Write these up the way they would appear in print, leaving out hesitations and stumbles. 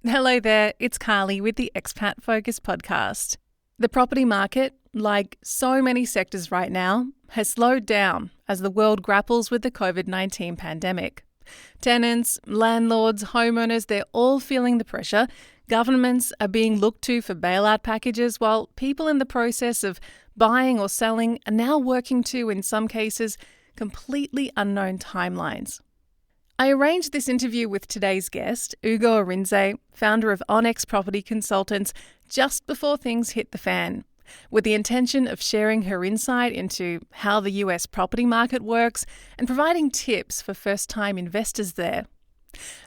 Hello there, it's Carly with the Expat Focus podcast. The property market, like so many sectors right now, has slowed down as the world grapples with the COVID-19 pandemic. Tenants, landlords, homeowners, they're all feeling the pressure. Governments are being looked to for bailout packages, while people in the process of buying or selling are now working to, in some cases, completely unknown timelines. I arranged this interview with today's guest, Ugo Arinzeh, founder of Onyx Property Consultants, just before things hit the fan, with the intention of sharing her insight into how the US property market works and providing tips for first-time investors there.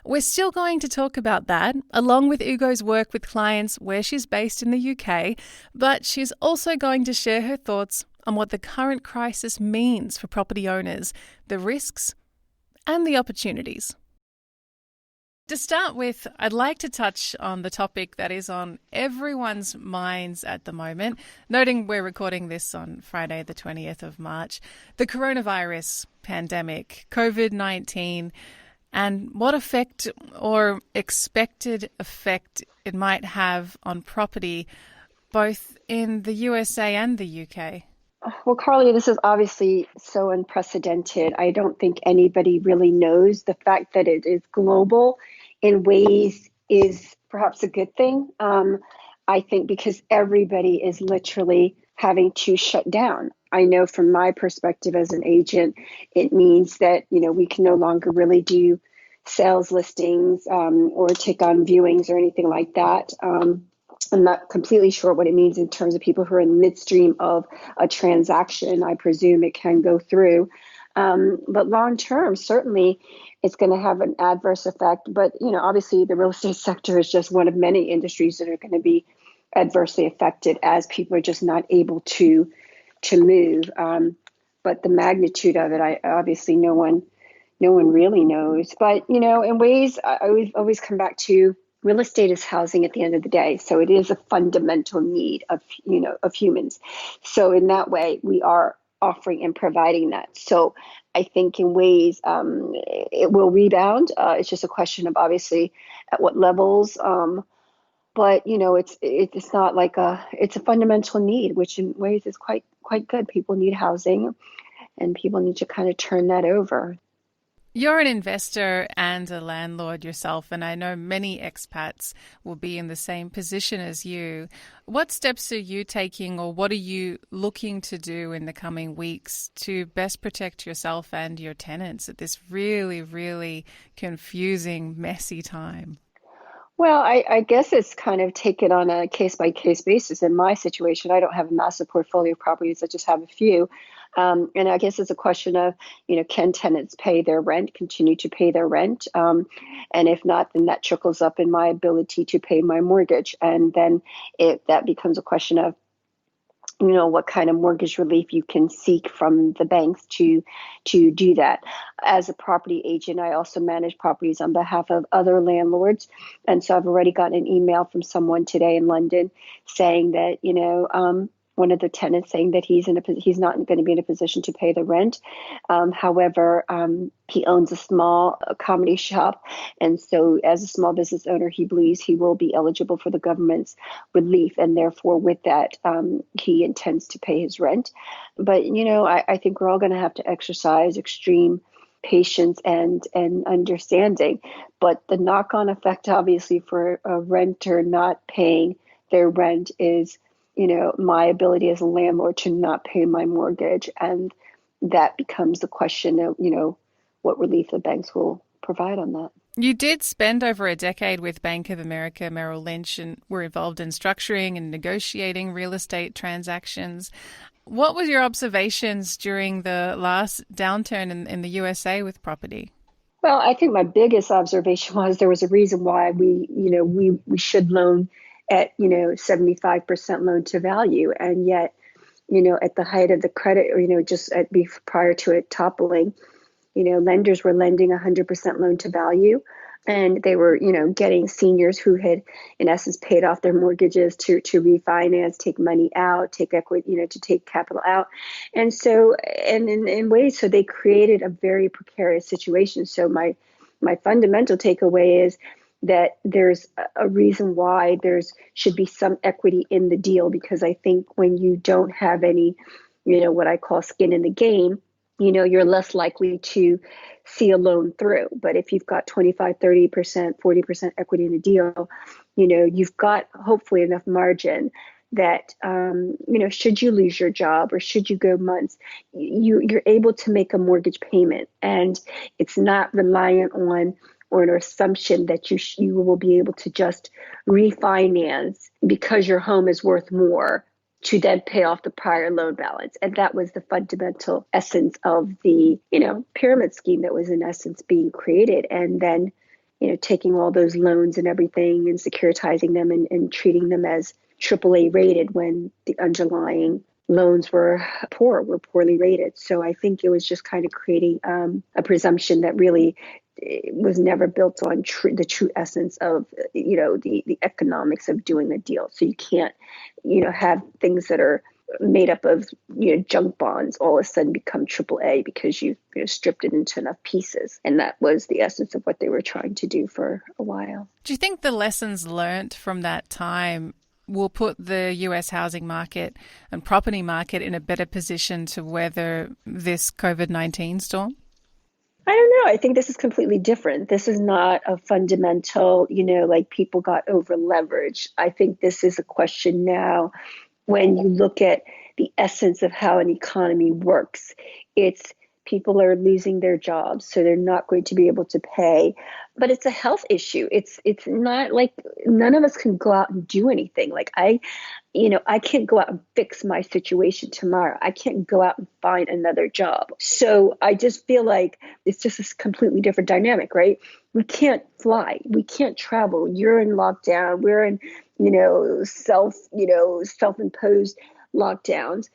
We're still going to talk about that, along with Ugo's work with clients where she's based in the UK, but she's also going to share her thoughts on what the current crisis means for property owners, the risks and the opportunities. To start with, I'd like to touch on the topic that is on everyone's minds at the moment, noting we're recording this on Friday, the 20th of March, the coronavirus pandemic, COVID-19, and what effect or expected effect it might have on property, both in the USA and the UK. Well, Carly, this is obviously so unprecedented. I don't think anybody really knows. The fact that it is global in ways is perhaps a good thing. I think because everybody is literally having to shut down. I know from my perspective as an agent, it means that, we can no longer really do sales listings or take on viewings or anything like that. I'm not completely sure what it means in terms of people who are in midstream of a transaction. I presume it can go through. But long term, certainly it's going to have an adverse effect. But, obviously the real estate sector is just one of many industries that are going to be adversely affected as people are just not able to move. But the magnitude of it, obviously no one really knows. But, in ways I always come back to, real estate is housing at the end of the day. So it is a fundamental need of humans. So in that way, we are offering and providing that. So I think in ways it will rebound. It's just a question of obviously at what levels. But it's not like it's a fundamental need, which in ways is quite good. People need housing, and people need to kind of turn that over. You're an investor and a landlord yourself, and I know many expats will be in the same position as you. What steps are you taking, or what are you looking to do in the coming weeks to best protect yourself and your tenants at this really, really confusing, messy time? Well, I guess it's kind of taken on a case-by-case basis. In my situation, I don't have a massive portfolio of properties. I just have a few. And I guess it's a question of, can tenants pay their rent, continue to pay their rent? And if not, then that trickles up in my ability to pay my mortgage. And then that becomes a question of, what kind of mortgage relief you can seek from the banks to do that. As a property agent, I also manage properties on behalf of other landlords. And so I've already gotten an email from someone today in London saying that, one of the tenants saying that he's not going to be in a position to pay the rent. However, he owns a small comedy shop. And so as a small business owner, he believes he will be eligible for the government's relief. And therefore, with that, he intends to pay his rent. But, I think we're all going to have to exercise extreme patience and understanding. But the knock-on effect, obviously, for a renter not paying their rent is my ability as a landlord to not pay my mortgage. And that becomes the question of, what relief the banks will provide on that. You did spend over a decade with Bank of America, Merrill Lynch, and were involved in structuring and negotiating real estate transactions. What were your observations during the last downturn in the USA with property? Well, I think my biggest observation was there was a reason why we should loan at 75% loan to value, and yet at the height of the credit, or just prior to it toppling, lenders were lending 100% loan to value, and they were getting seniors who had in essence paid off their mortgages to refinance, take money out, take equity, to take capital out, and so in ways, so they created a very precarious situation. So my fundamental takeaway is, that there's a reason why there's should be some equity in the deal, because I think when you don't have any, what I call skin in the game, you're less likely to see a loan through. But if you've got 25, 30%, 40% equity in a deal, you've got hopefully enough margin that, should you lose your job or should you go months, you're able to make a mortgage payment, and it's not reliant on or an assumption that you will be able to just refinance because your home is worth more to then pay off the prior loan balance. And that was the fundamental essence of the, pyramid scheme that was in essence being created. And then, taking all those loans and everything and securitizing them and treating them as AAA rated when the underlying loans were poorly rated. So I think it was just kind of creating a presumption that really it was never built on the true essence of, the economics of doing a deal. So you can't, have things that are made up of, junk bonds all of a sudden become AAA because you've stripped it into enough pieces. And that was the essence of what they were trying to do for a while. Do you think the lessons learnt from that time will put the US housing market and property market in a better position to weather this COVID-19 storm? I don't know. I think this is completely different. This is not a fundamental, like people got over leveraged. I think this is a question now when you look at the essence of how an economy works. It's people are losing their jobs, so they're not going to be able to pay. But it's a health issue. It's not like none of us can go out and do anything. Like I can't go out and fix my situation tomorrow. I can't go out and find another job. So I just feel like it's just a completely different dynamic, right? We can't fly. We can't travel. You're in lockdown. We're in, self-imposed lockdowns.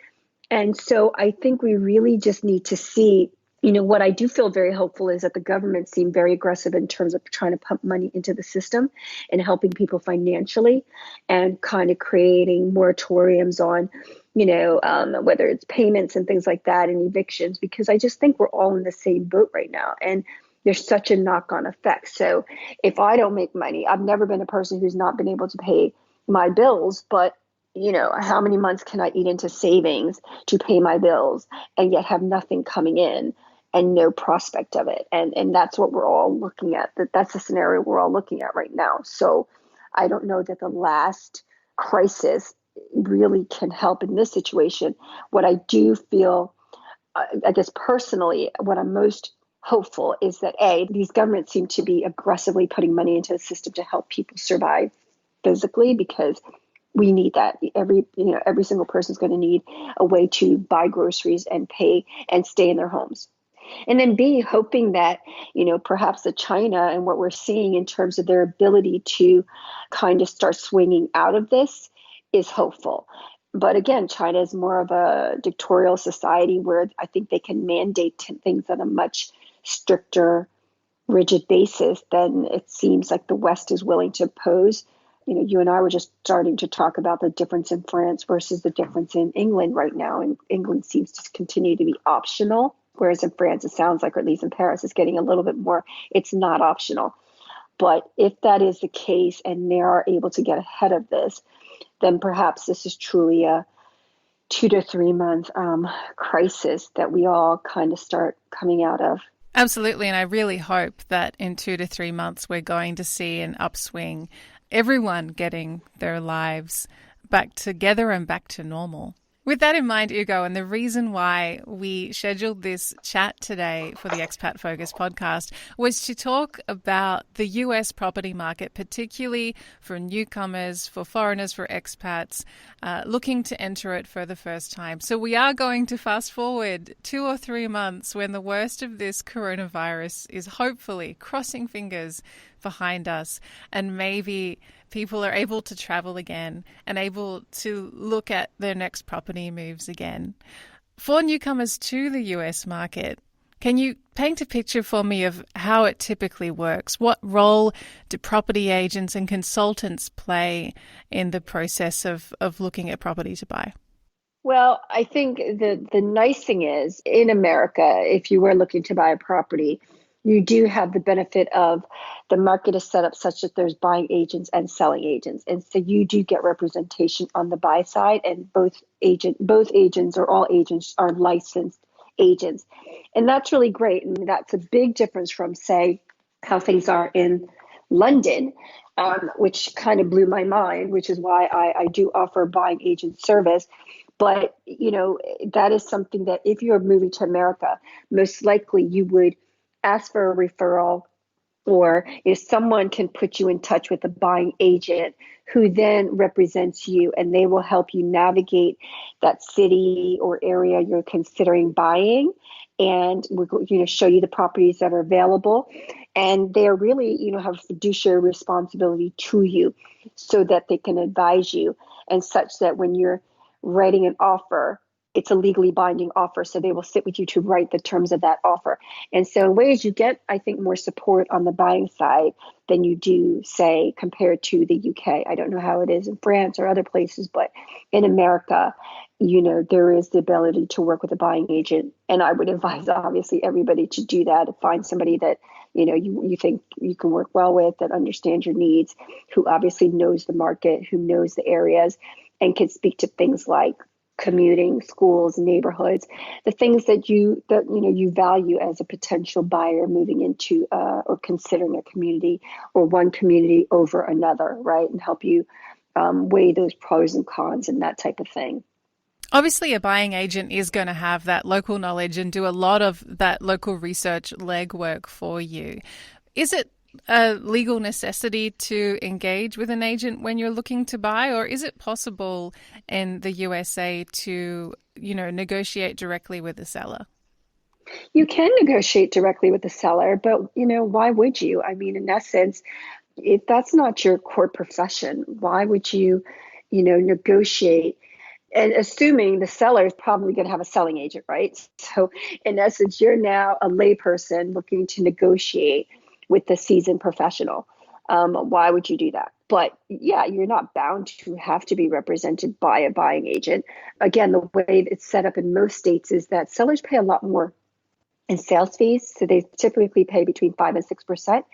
And so I think we really just need to see, what I do feel very hopeful is that the government seemed very aggressive in terms of trying to pump money into the system and helping people financially and kind of creating moratoriums on, whether it's payments and things like that and evictions, because I just think we're all in the same boat right now. And there's such a knock-on effect. So if I don't make money, I've never been a person who's not been able to pay my bills, but how many months can I eat into savings to pay my bills and yet have nothing coming in and no prospect of it? And that's what we're all looking at. That's the scenario we're all looking at right now. So I don't know that the last crisis really can help in this situation. What I do feel, I guess personally, what I'm most hopeful is that these governments seem to be aggressively putting money into the system to help people survive physically, because we need that. Every single person is going to need a way to buy groceries and pay and stay in their homes. And then B, hoping that, perhaps the China and what we're seeing in terms of their ability to kind of start swinging out of this is hopeful. But again, China is more of a dictatorial society where I think they can mandate things on a much stricter, rigid basis than it seems like the West is willing to pose. You and I were just starting to talk about the difference in France versus the difference in England right now. And England seems to continue to be optional, whereas in France, it sounds like, or at least in Paris, it's getting a little bit more, it's not optional. But if that is the case and they are able to get ahead of this, then perhaps this is truly a 2 to 3 month crisis that we all kind of start coming out of. Absolutely. And I really hope that in 2 to 3 months, we're going to see an upswing, everyone getting their lives back together and back to normal. With that in mind, Ugo, and the reason why we scheduled this chat today for the Expat Focus podcast was to talk about the US property market, particularly for newcomers, for foreigners, for expats, looking to enter it for the first time. So we are going to fast forward 2 or 3 months when the worst of this coronavirus is hopefully, crossing fingers, behind us, and maybe people are able to travel again and able to look at their next property moves again. For newcomers to the US market, can you paint a picture for me of how it typically works? What role do property agents and consultants play in the process of looking at property to buy? Well, I think the nice thing is in America, if you were looking to buy a property, you do have the benefit of the market is set up such that there's buying agents and selling agents. And so you do get representation on the buy side, and both agents or all agents are licensed agents. And that's really great. And that's a big difference from, say, how things are in London, which kind of blew my mind, which is why I do offer buying agent service. But, that is something that if you're moving to America, most likely you would ask for a referral, or if someone can put you in touch with a buying agent who then represents you, and they will help you navigate that city or area you're considering buying, and we'll show you the properties that are available. And they're really have a fiduciary responsibility to you, so that they can advise you, and such that when you're writing an offer, it's a legally binding offer. So they will sit with you to write the terms of that offer. And so in ways you get, I think, more support on the buying side than you do, say, compared to the UK. I don't know how it is in France or other places, but in America, there is the ability to work with a buying agent. And I would advise, obviously, everybody to do that, to find somebody that, you think you can work well with, that understands your needs, who obviously knows the market, who knows the areas, and can speak to things like commuting, schools, neighborhoods, the things that you value as a potential buyer moving into or considering a community, or one community over another, right? And help you weigh those pros and cons and that type of thing. Obviously, a buying agent is going to have that local knowledge and do a lot of that local research legwork for you. Is it a legal necessity to engage with an agent when you're looking to buy, or is it possible in the USA to, negotiate directly with the seller? You can negotiate directly with the seller, but, why would you? I mean, in essence, if that's not your core profession, why would you, negotiate? And assuming the seller is probably going to have a selling agent, right? So in essence, you're now a layperson looking to negotiate with the seasoned professional. Why would you do that? But yeah, you're not bound to have to be represented by a buying agent. Again, the way it's set up in most states is that sellers pay a lot more in sales fees. So they typically pay between 5 and 6%.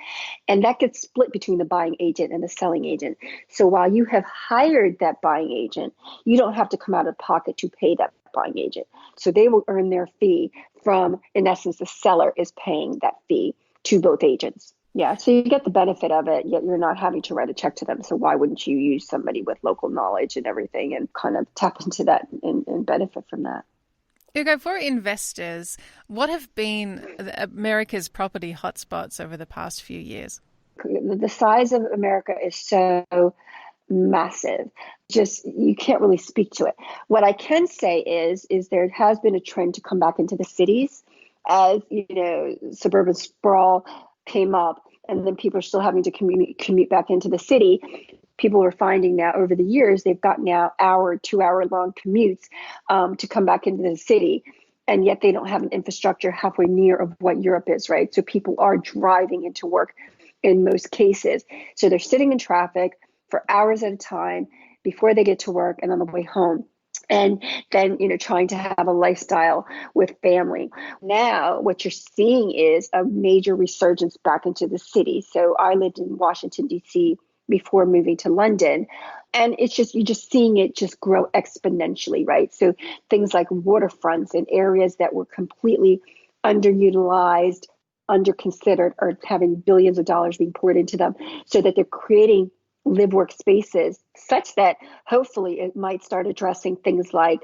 And that gets split between the buying agent and the selling agent. So while you have hired that buying agent, you don't have to come out of pocket to pay that buying agent. So they will earn their fee from, in essence, the seller is paying that fee to both agents. Yeah, so you get the benefit of it, yet you're not having to write a check to them. So why wouldn't you use somebody with local knowledge and everything and kind of tap into that and benefit from that? Ugo, for investors, what have been America's property hotspots over the past few years? The size of America is so massive. Just, you can't really speak to it. What I can say is there has been a trend to come back into the cities as, suburban sprawl came up, and then people are still having to commute back into the city. People are finding now over the years, they've got now 2-hour long commutes to come back into the city. And yet they don't have an infrastructure halfway near of what Europe is, right? So people are driving into work in most cases. So they're sitting in traffic for hours at a time before they get to work and on the way home. And then, trying to have a lifestyle with family. Now, what you're seeing is a major resurgence back into the city. So I lived in Washington, D.C. before moving to London. And it's just, you're just seeing it just grow exponentially, right? So things like waterfronts and areas that were completely underutilized, underconsidered, are having billions of dollars being poured into them, so that they're creating live work spaces such that hopefully it might start addressing things like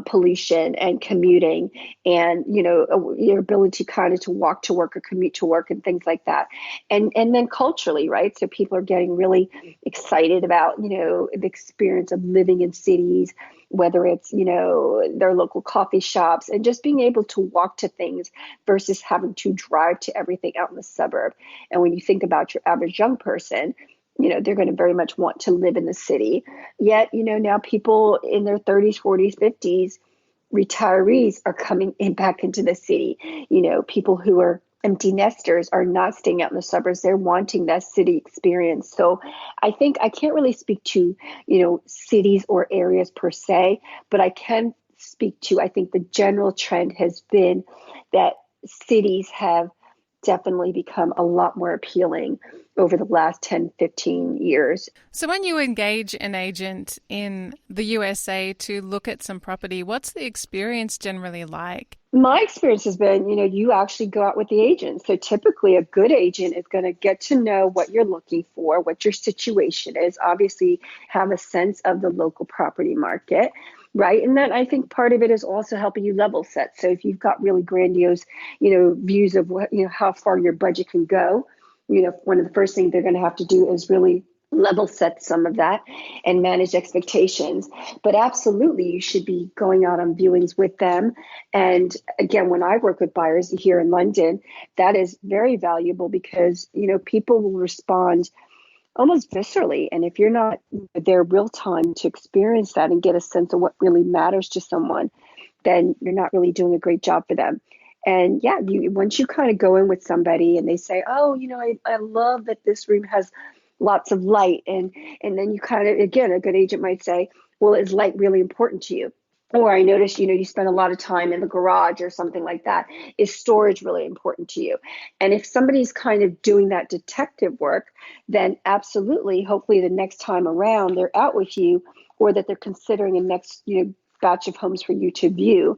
pollution and commuting and, your ability kind of to walk to work or commute to work and things like that. And then culturally, right? So people are getting really excited about, the experience of living in cities, whether it's, their local coffee shops, and just being able to walk to things versus having to drive to everything out in the suburb. And when you think about your average young person, they're going to very much want to live in the city. Yet, now people in their 30s, 40s, 50s, retirees are coming back into the city. People who are empty nesters are not staying out in the suburbs. They're wanting that city experience. So I think I can't really speak to, cities or areas per se, but I can speak to, I think the general trend has been that cities have definitely become a lot more appealing over the last 10, 15 years. So when you engage an agent in the USA to look at some property, what's the experience generally like? My experience has been, you actually go out with the agent. So typically a good agent is going to get to know what you're looking for, what your situation is, obviously have a sense of the local property market, right? And then I think part of it is also helping you level set. So if you've got really grandiose, views of what, how far your budget can go, one of the first things they're going to have to do is really level set some of that and manage expectations. But absolutely, you should be going out on viewings with them. And again, when I work with buyers here in London, that is very valuable because, people will respond almost viscerally. And if you're not there real time to experience that and get a sense of what really matters to someone, then you're not really doing a great job for them. And yeah, once you kind of go in with somebody and they say, oh, I love that this room has lots of light. And then you kind of, again, a good agent might say, well, is light really important to you? Or I noticed, you spend a lot of time in the garage or something like that. Is storage really important to you? And if somebody's kind of doing that detective work, then absolutely, hopefully the next time around they're out with you, or that they're considering a next, batch of homes for you to view.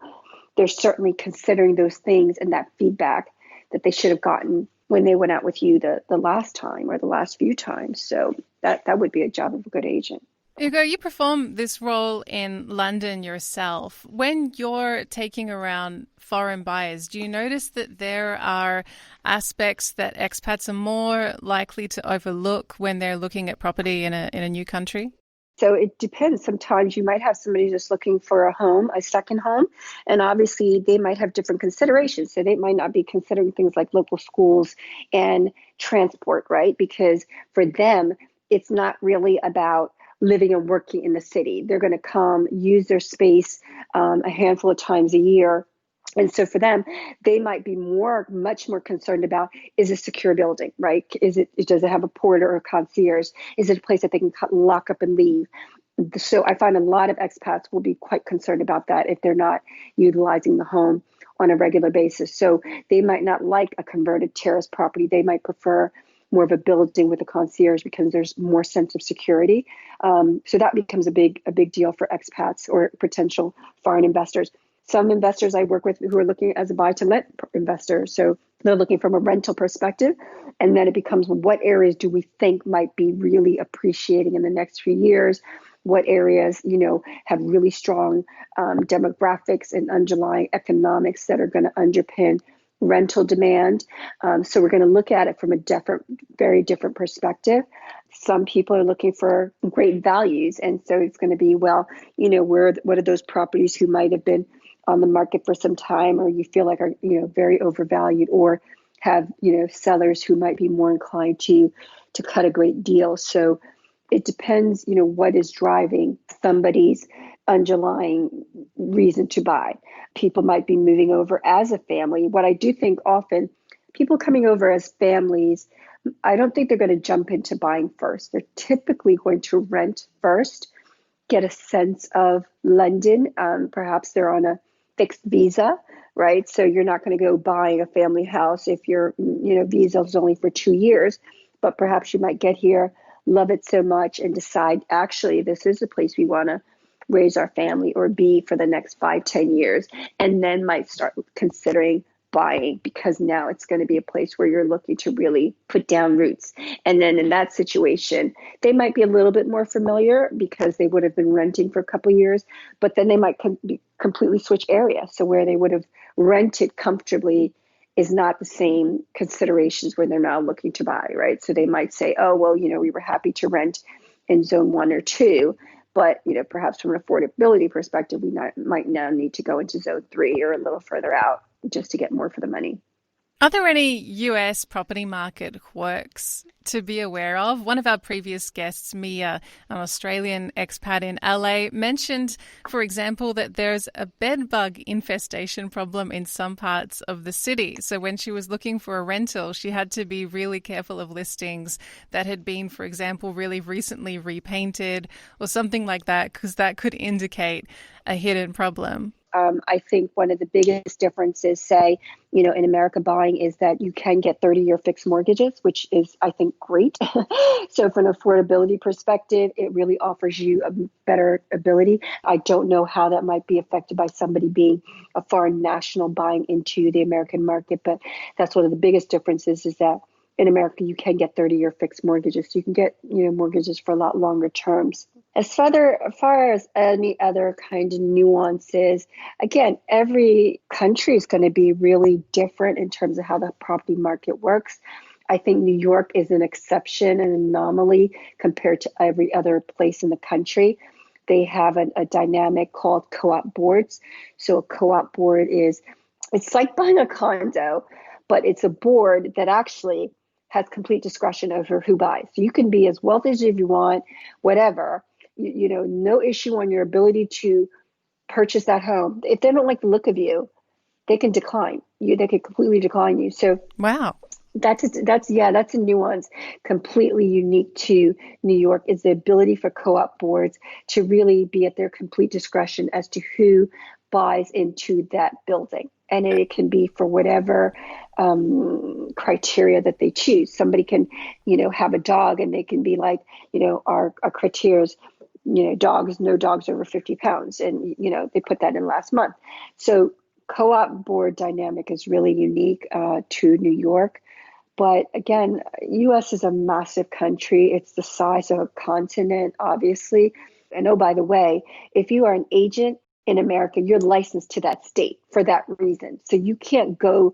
They're certainly considering those things and that feedback that they should have gotten when they went out with you the last time or the last few times. So that would be a job of a good agent. Ugo, you perform this role in London yourself. When you're taking around foreign buyers, do you notice that there are aspects that expats are more likely to overlook when they're looking at property in a new country? So it depends. Sometimes you might have somebody just looking for a home, a second home, and obviously they might have different considerations. So they might not be considering things like local schools and transport, right? Because for them, it's not really about living and working in the city. They're going to come, use their space a handful of times a year. And so for them, they might be much more concerned about, is it a secure building, right? Does it have a porter or a concierge? Is it a place that they can lock up and leave? So I find a lot of expats will be quite concerned about that if they're not utilizing the home on a regular basis. So they might not like a converted terrace property. They might prefer more of a building with a concierge because there's more sense of security. So that becomes a big deal for expats or potential foreign investors. Some investors I work with who are looking as a buy-to-let investor. So they're looking from a rental perspective. And then it becomes, what areas do we think might be really appreciating in the next few years? What areas, have really strong demographics and underlying economics that are going to underpin rental demand. So we're going to look at it from a very different perspective. Some people are looking for great values. And so it's going to be, what are those properties who might have been on the market for some time, or you feel like are, very overvalued, or have, sellers who might be more inclined to cut a great deal. So it depends, what is driving somebody's underlying reason to buy. People might be moving over as a family. What I do think often, people coming over as families, I don't think they're going to jump into buying first. They're typically going to rent first, get a sense of London. Perhaps they're on a fixed visa, right? So you're not going to go buying a family house if your, visa is only for 2 years, but perhaps you might get here, love it so much, and decide, actually, this is the place we want to raise our family or be for the next 5-10 years, and then might start considering buying, because now it's going to be a place where you're looking to really put down roots. And then in that situation, they might be a little bit more familiar because they would have been renting for a couple of years, but then they might completely switch areas. So where they would have rented comfortably is not the same considerations when they're now looking to buy, right? So they might say, oh, well, we were happy to rent in zone 1 or 2, but, perhaps from an affordability perspective, we might now need to go into zone 3 or a little further out just to get more for the money. Are there any US property market quirks to be aware of? One of our previous guests, Mia, an Australian expat in LA, mentioned, for example, that there's a bed bug infestation problem in some parts of the city. So when she was looking for a rental, she had to be really careful of listings that had been, for example, really recently repainted or something like that, because that could indicate a hidden problem. I think one of the biggest differences, say, in America buying is that you can get 30-year fixed mortgages, which is, I think, great. So from an affordability perspective, it really offers you a better ability. I don't know how that might be affected by somebody being a foreign national buying into the American market, but that's one of the biggest differences is that in America, you can get 30-year fixed mortgages. So you can get, mortgages for a lot longer terms. As far as any other kind of nuances, again, every country is going to be really different in terms of how the property market works. I think New York is an exception, an anomaly compared to every other place in the country. They have a dynamic called co-op boards. So a co-op board it's like buying a condo, but it's a board that actually has complete discretion over who buys. So you can be as wealthy as you want, whatever, no issue on your ability to purchase that home. If they don't like the look of you, they can decline you. They can completely decline you. So Wow. That's a nuance completely unique to New York, is the ability for co-op boards to really be at their complete discretion as to who buys into that building. And it can be for whatever criteria that they choose. Somebody can, have a dog and they can be like, our criteria is, no dogs over 50 pounds. And, they put that in last month. So co-op board dynamic is really unique to New York. But again, U.S. is a massive country. It's the size of a continent, obviously. And oh, by the way, if you are an agent in America, you're licensed to that state for that reason. So you can't go,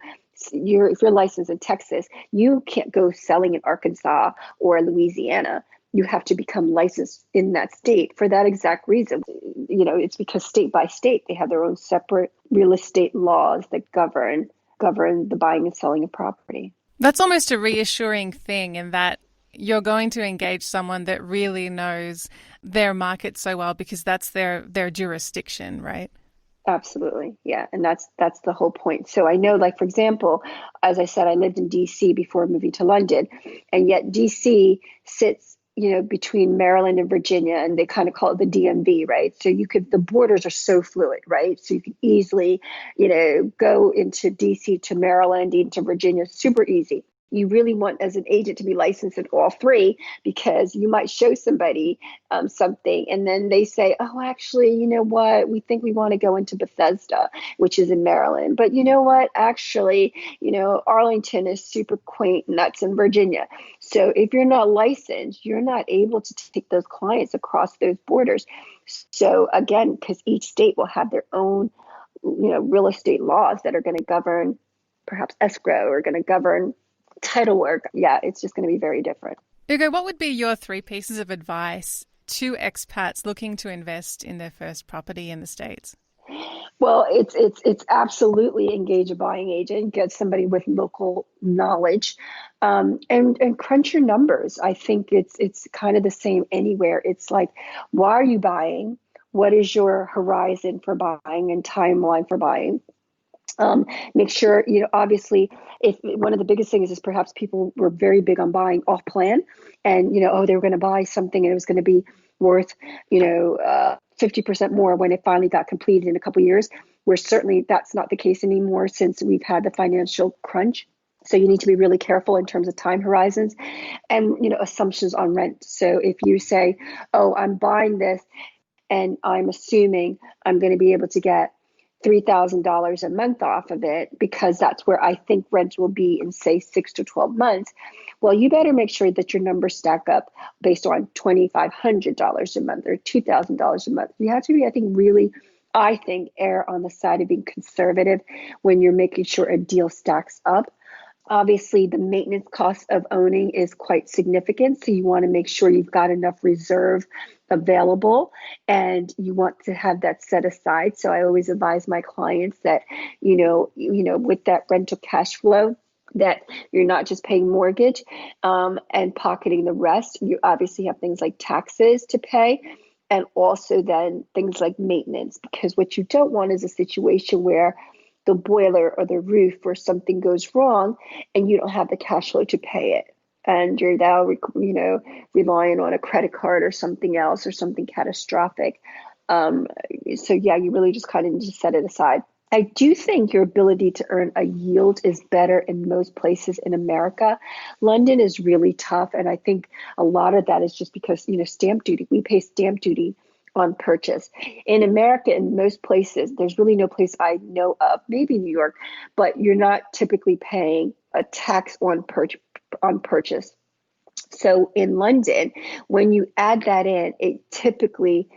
if you're licensed in Texas, you can't go selling in Arkansas or Louisiana. You have to become licensed in that state for that exact reason. It's because state by state, they have their own separate real estate laws that govern the buying and selling of property. That's almost a reassuring thing in that you're going to engage someone that really knows their market so well because that's their jurisdiction, right? Absolutely. Yeah. And that's the whole point. So I know, like, for example, as I said, I lived in DC before moving to London, and yet DC sits, between Maryland and Virginia, and they kind of call it the DMV, right? So the borders are so fluid, right? So you can easily, go into DC to Maryland, into Virginia, super easy. You really want, as an agent, to be licensed in all three, because you might show somebody something and then they say, oh, actually, you know what? We think we want to go into Bethesda, which is in Maryland. But you know what? Actually, Arlington is super quaint and that's in Virginia. So if you're not licensed, you're not able to take those clients across those borders. So again, because each state will have their own, real estate laws that are going to govern perhaps escrow, or going to govern title work. Yeah, it's just going to be very different. Ugo, what would be your 3 pieces of advice to expats looking to invest in their first property in the States? Well, it's absolutely engage a buying agent, get somebody with local knowledge, and crunch your numbers. I think it's kind of the same anywhere. It's like, why are you buying? What is your horizon for buying and timeline for buying? Make sure, obviously, if one of the biggest things is perhaps people were very big on buying off plan, and, they were going to buy something and it was going to be worth, 50% more when it finally got completed in a couple of years, where certainly that's not the case anymore since we've had the financial crunch. So you need to be really careful in terms of time horizons and, assumptions on rent. So if you say, oh, I'm buying this and I'm assuming I'm going to be able to get $3,000 a month off of it because that's where I think rent will be in, say, 6 to 12 months. Well, you better make sure that your numbers stack up based on $2,500 a month or $2,000 a month. You have to be, I think, err on the side of being conservative when you're making sure a deal stacks up. Obviously, the maintenance cost of owning is quite significant. So you want to make sure you've got enough reserve available and you want to have that set aside. So I always advise my clients that, with that rental cash flow, that you're not just paying mortgage and pocketing the rest. You obviously have things like taxes to pay, and also then things like maintenance, because what you don't want is a situation where the boiler or the roof or something goes wrong and you don't have the cash flow to pay it. And you're now, relying on a credit card or something else or something catastrophic. Um, so yeah, you really just kind of need to set it aside. I do think your ability to earn a yield is better in most places in America. London is really tough, and I think a lot of that is just because, stamp duty. We pay stamp duty on purchase. In America, in most places, there's really no place I know of, maybe New York, but you're not typically paying a tax on purchase. So in London, when you add that in, it typically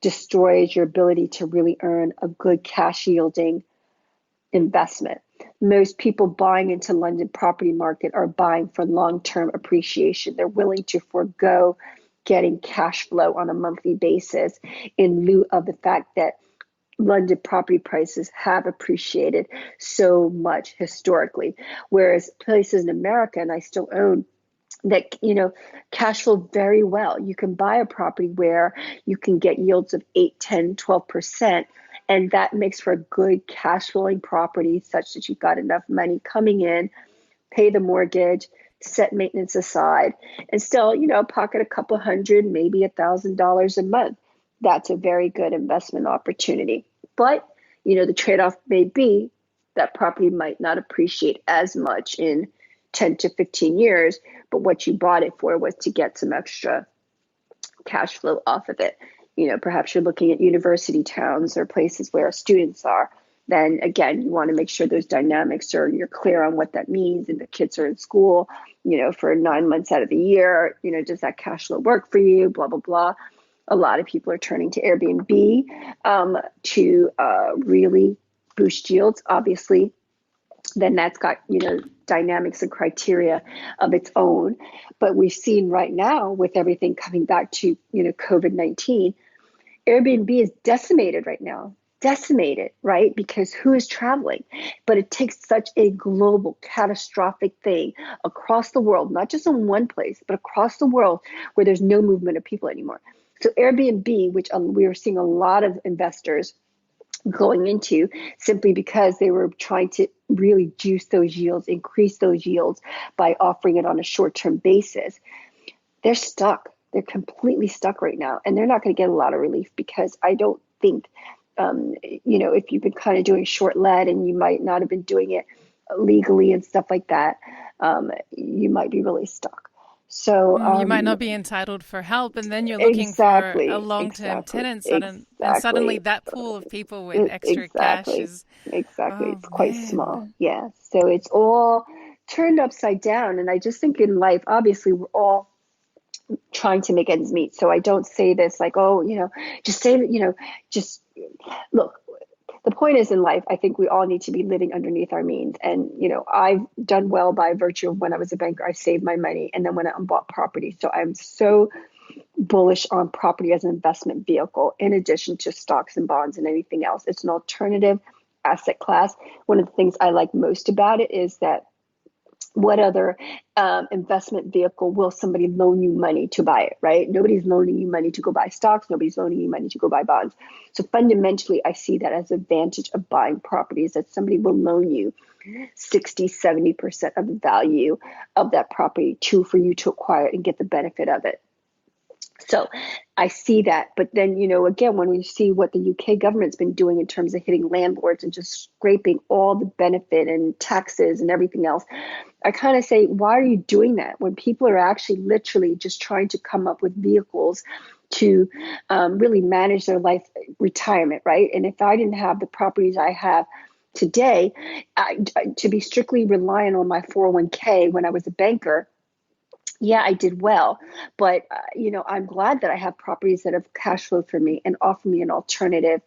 destroys your ability to really earn a good cash yielding investment. Most people buying into London property market are buying for long-term appreciation. They're willing to forego getting cash flow on a monthly basis in lieu of the fact that London property prices have appreciated so much historically. Whereas places in America, and I still own, that cash flow very well. You can buy a property where you can get yields of 8, 10, 12%, and that makes for a good cash flowing property such that you've got enough money coming in, pay the mortgage, set maintenance aside, and still, pocket a couple hundred, maybe $1,000 a month. That's a very good investment opportunity. But, the trade-off may be that property might not appreciate as much in 10 to 15 years, but what you bought it for was to get some extra cash flow off of it. Perhaps you're looking at university towns or places where students are. Then again, you want to make sure those dynamics are, you're clear on what that means, and the kids are in school, for 9 months out of the year. Does that cash flow work for you? Blah, blah, blah. A lot of people are turning to Airbnb to really boost yields. Obviously, then that's got, dynamics and criteria of its own. But we've seen right now with everything coming back to, COVID-19, Airbnb is decimated right now. Decimated, right? Because who is traveling? But it takes such a global, catastrophic thing across the world, not just in one place, but across the world where there's no movement of people anymore. So Airbnb, which we are seeing a lot of investors going into simply because they were trying to really juice those yields, increase those yields by offering it on a short-term basis. They're stuck. They're completely stuck right now. And they're not going to get a lot of relief because I don't think, if you've been kind of doing short lead and you might not have been doing it legally and stuff like that, you might be really stuck. So you might not be entitled for help, and then you're looking for a exactly, long-term exactly, tenant, and suddenly exactly. that pool of people with extra cash Exactly. is, Exactly. oh It's quite man. small. Yeah. So it's all turned upside down. And I just think in life, obviously, we're all trying to make ends meet. So I don't say this like, oh, just say that, just look. The point is in life, I think we all need to be living underneath our means. And, I've done well by virtue of when I was a banker, I saved my money and then went out and bought property. So I'm so bullish on property as an investment vehicle, in addition to stocks and bonds and anything else. It's an alternative asset class. One of the things I like most about it is that what other investment vehicle will somebody loan you money to buy it, right? Nobody's loaning you money to go buy stocks. Nobody's loaning you money to go buy bonds. So fundamentally, I see that as an advantage of buying properties, that somebody will loan you 60, 70% of the value of that property for you to acquire and get the benefit of it. So I see that. But then, again, when we see what the UK government's been doing in terms of hitting landlords and just scraping all the benefit and taxes and everything else, I kind of say, why are you doing that when people are actually literally just trying to come up with vehicles to really manage their life retirement, right? And if I didn't have the properties I have today, to be strictly reliant on my 401k when I was a banker, yeah, I did well, but I'm glad that I have properties that have cash flow for me and offer me an alternative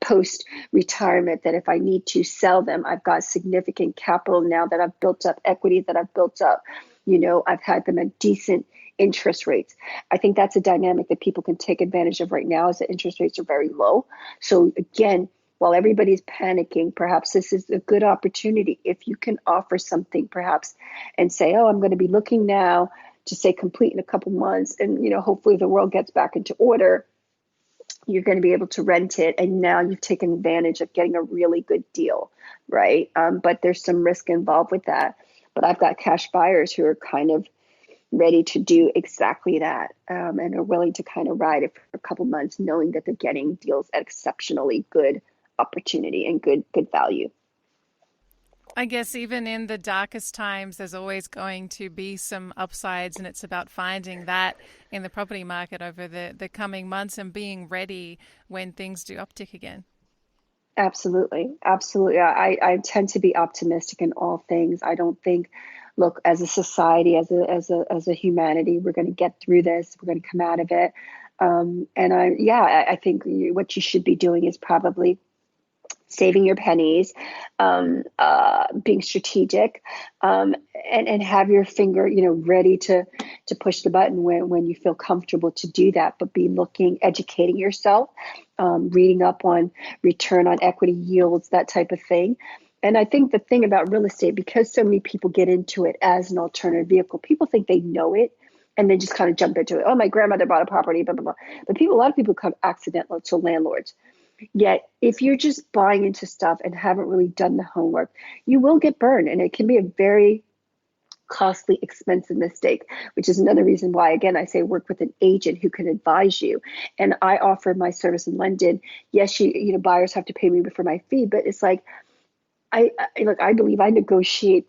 post retirement. That if I need to sell them, I've got significant capital now that I've built up, equity that I've built up. I've had them at decent interest rates. I think that's a dynamic that people can take advantage of right now, as the interest rates are very low. So again, while everybody's panicking, perhaps this is a good opportunity. If you can offer something perhaps and say, oh, I'm going to be looking now to say complete in a couple months, and hopefully the world gets back into order, you're going to be able to rent it. And now you've taken advantage of getting a really good deal, right? But there's some risk involved with that. But I've got cash buyers who are kind of ready to do exactly that, and are willing to kind of ride it for a couple months, knowing that they're getting deals at exceptionally good opportunity and good value. I guess even in the darkest times, there's always going to be some upsides, and it's about finding that in the property market over the coming months and being ready when things do uptick again. Absolutely. Absolutely. I tend to be optimistic in all things. I don't think, look, as a society, as a humanity, we're going to get through this. We're going to come out of it. I think what you should be doing is probably saving your pennies, being strategic, and have your finger, ready to push the button when you feel comfortable to do that. But be educating yourself, reading up on return on equity yields, that type of thing. And I think the thing about real estate, because so many people get into it as an alternative vehicle, people think they know it and then just kind of jump into it. Oh, my grandmother bought a property, blah, blah, blah. But a lot of people come accidental to landlords. Yet, if you're just buying into stuff and haven't really done the homework, you will get burned. And it can be a very costly, expensive mistake, which is another reason why, again, I say work with an agent who can advise you. And I offer my service in London. Yes, buyers have to pay me for my fee, but it's like, I believe I negotiate,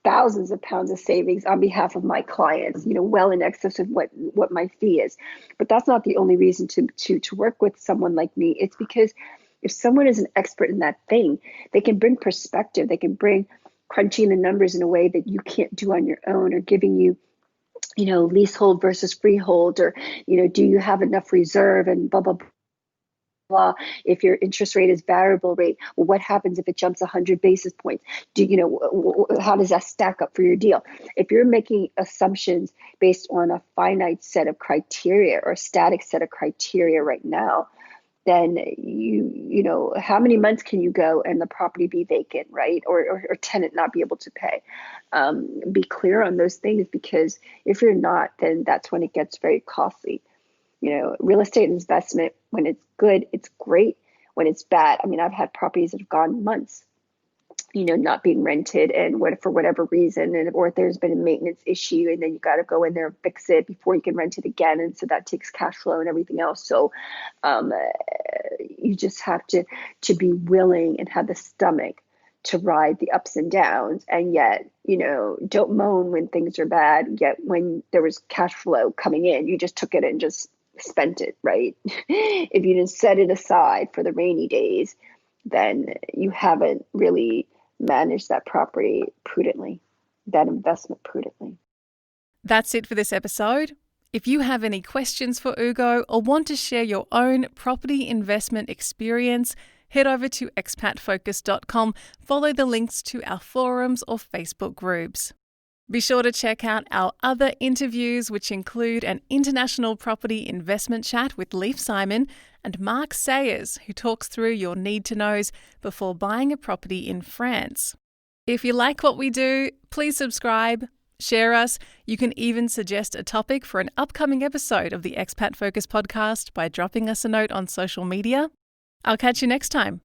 thousands of pounds of savings on behalf of my clients, well in excess of what my fee is. But that's not the only reason to work with someone like me. It's because if someone is an expert in that thing, they can bring perspective. They can bring crunching the numbers in a way that you can't do on your own, or giving you, leasehold versus freehold, or, do you have enough reserve, and blah, blah, blah. If your interest rate is variable rate, well, what happens if it jumps 100 basis points? How does that stack up for your deal? If you're making assumptions based on a finite set of criteria or a static set of criteria right now, then how many months can you go and the property be vacant, right? Or tenant not be able to pay? Be clear on those things, because if you're not, then that's when it gets very costly. Real estate investment, when it's good, it's great. When it's bad, I've had properties that have gone months, not being rented, and for whatever reason, or if there's been a maintenance issue, and then you got to go in there and fix it before you can rent it again. And so that takes cash flow and everything else. So you just have to be willing and have the stomach to ride the ups and downs, and yet, don't moan when things are bad. Yet when there was cash flow coming in, you just took it and just spent it, right? If you didn't set it aside for the rainy days, then you haven't really managed that property prudently, that investment prudently. That's it for this episode. If you have any questions for Ugo or want to share your own property investment experience, head over to expatfocus.com, follow the links to our forums or Facebook groups. Be sure to check out our other interviews, which include an international property investment chat with Leif Simon and Mark Sayers, who talks through your need-to-knows before buying a property in France. If you like what we do, please subscribe, share us. You can even suggest a topic for an upcoming episode of the Expat Focus podcast by dropping us a note on social media. I'll catch you next time.